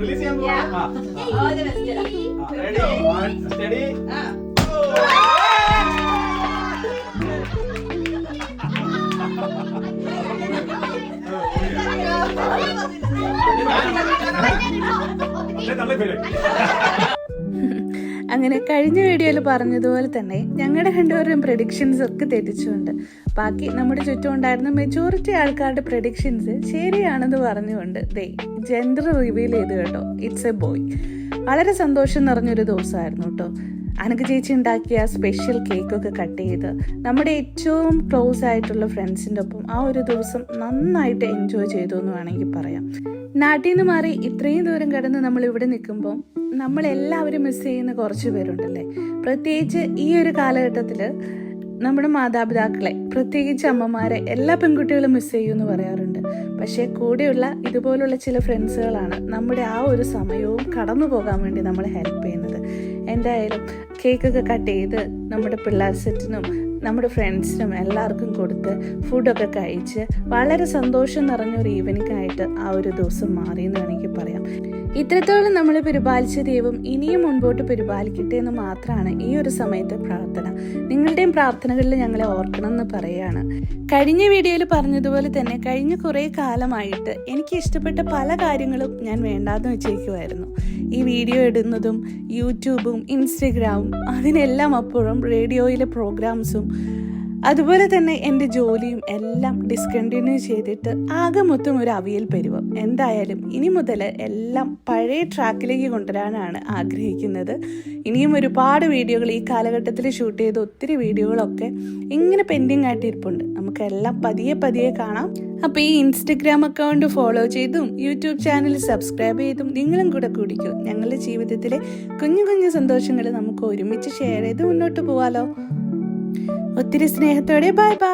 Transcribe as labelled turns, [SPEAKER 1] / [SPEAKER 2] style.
[SPEAKER 1] Release ചെയ്യാൻ study.
[SPEAKER 2] അങ്ങനെ കഴിഞ്ഞ വീഡിയോയിൽ പറഞ്ഞതുപോലെ തന്നെ ഞങ്ങളുടെ രണ്ടുപേരുടെയും പ്രഡിക്ഷൻസ് ഒക്കെ തെറ്റിച്ചുകൊണ്ട് ബാക്കി നമ്മുടെ ചുറ്റും ഉണ്ടായിരുന്ന മെജോറിറ്റി ആൾക്കാരുടെ പ്രഡിക്ഷൻസ് ശരിയാണെന്ന് പറഞ്ഞുകൊണ്ട് ജെൻഡർ റിവീൽ ചെയ്ത് കേട്ടോ. It's A boy. വളരെ സന്തോഷം നിറഞ്ഞൊരു ദിവസമായിരുന്നു കേട്ടോ. അനക്ക് ചേച്ചി ഉണ്ടാക്കിയ സ്പെഷ്യൽ കേക്കൊക്കെ കട്ട് ചെയ്ത് നമ്മുടെ ഏറ്റവും ക്ലോസ് ആയിട്ടുള്ള ഫ്രണ്ട്സിൻ്റെ ഒപ്പം ആ ഒരു ദിവസം നന്നായിട്ട് എൻജോയ് ചെയ്തു എന്ന് വേണമെങ്കിൽ പറയാം. നാട്ടിൽ നിന്ന് മാറി ഇത്രയും ദൂരം കടന്ന് നമ്മൾ ഇവിടെ നിൽക്കുമ്പോൾ നമ്മളെല്ലാവരും മിസ് ചെയ്യുന്ന കുറച്ച് പേരുണ്ടല്ലേ. പ്രത്യേകിച്ച് ഈ ഒരു കാലഘട്ടത്തിൽ നമ്മുടെ മാതാപിതാക്കളെ, പ്രത്യേകിച്ച് അമ്മമാരെ എല്ലാ പെൺകുട്ടികളും മിസ് ചെയ്യുമെന്ന് പറയാറുണ്ട്. പക്ഷേ കൂടെയുള്ള ഇതുപോലുള്ള ചില ഫ്രണ്ട്സുകളാണ് നമ്മുടെ ആ ഒരു സമയവും കടന്നു പോകാൻ വേണ്ടി നമ്മളെ ഹെൽപ്പ് ചെയ്യുന്നത്. എന്തായാലും കേക്കൊക്കെ കട്ട് ചെയ്ത് നമ്മുടെ പിള്ളേർ സെറ്റിനും നമ്മുടെ ഫ്രണ്ട്സിനും എല്ലാവർക്കും കൊടുത്ത് ഫുഡൊക്കെ കഴിച്ച് വളരെ സന്തോഷം നിറഞ്ഞൊരു ഈവനിങ് ആയിട്ട് ആ ഒരു ദിവസം മാറിയെന്ന് വേണമെങ്കിൽ പറയാം. ഇത്രത്തോളം നമ്മൾ പരിപാലിച്ച ദൈവം ഇനിയും മുൻപോട്ട് പരിപാലിക്കട്ടെ എന്ന് മാത്രമാണ് ഈ ഒരു സമയത്തെ പ്രാർത്ഥന. നിങ്ങളുടെയും പ്രാർത്ഥനകളിൽ ഞങ്ങളെ ഓർക്കണം എന്ന് പറയുകയാണ്. കഴിഞ്ഞ വീഡിയോയിൽ പറഞ്ഞതുപോലെ തന്നെ കഴിഞ്ഞ കുറേ കാലമായിട്ട് എനിക്ക് ഇഷ്ടപ്പെട്ട പല കാര്യങ്ങളും ഞാൻ വേണ്ടാന്ന് വെച്ചേക്കുമായിരുന്നു. ഈ വീഡിയോ ഇടുന്നതും യൂട്യൂബും ഇൻസ്റ്റഗ്രാമും അതിനെല്ലാം അപ്പുറം റേഡിയോയിലെ പ്രോഗ്രാംസും അതുപോലെ തന്നെ എൻ്റെ ജോലിയും എല്ലാം ഡിസ്കണ്ടിന്യൂ ചെയ്തിട്ട് ആകെ മൊത്തം ഒരു അവിയൽ പരുവം. എന്തായാലും ഇനി മുതൽ എല്ലാം പഴയ ട്രാക്കിലേക്ക് കൊണ്ടുവരാനാണ് ആഗ്രഹിക്കുന്നത്. ഇനിയും ഒരുപാട് വീഡിയോകൾ ഈ കാലഘട്ടത്തിൽ ഷൂട്ട് ചെയ്ത ഒത്തിരി വീഡിയോകളൊക്കെ ഇങ്ങനെ പെൻഡിങ് ആയിട്ട് ഇരിപ്പുണ്ട്. നമുക്കെല്ലാം പതിയെ പതിയെ കാണാം. അപ്പോൾ ഈ ഇൻസ്റ്റഗ്രാം അക്കൗണ്ട് ഫോളോ ചെയ്തും യൂട്യൂബ് ചാനൽ സബ്സ്ക്രൈബ് ചെയ്തും നിങ്ങളും കൂടെ കുടിക്കും. ഞങ്ങളുടെ ജീവിതത്തിലെ കുഞ്ഞു കുഞ്ഞു സന്തോഷങ്ങൾ നമുക്ക് ഒരുമിച്ച് ഷെയർ ചെയ്ത് മുന്നോട്ട് പോകാമല്ലോ. ഒത്തിരി സ്നേഹത്തോടെ ബൈ ബൈ.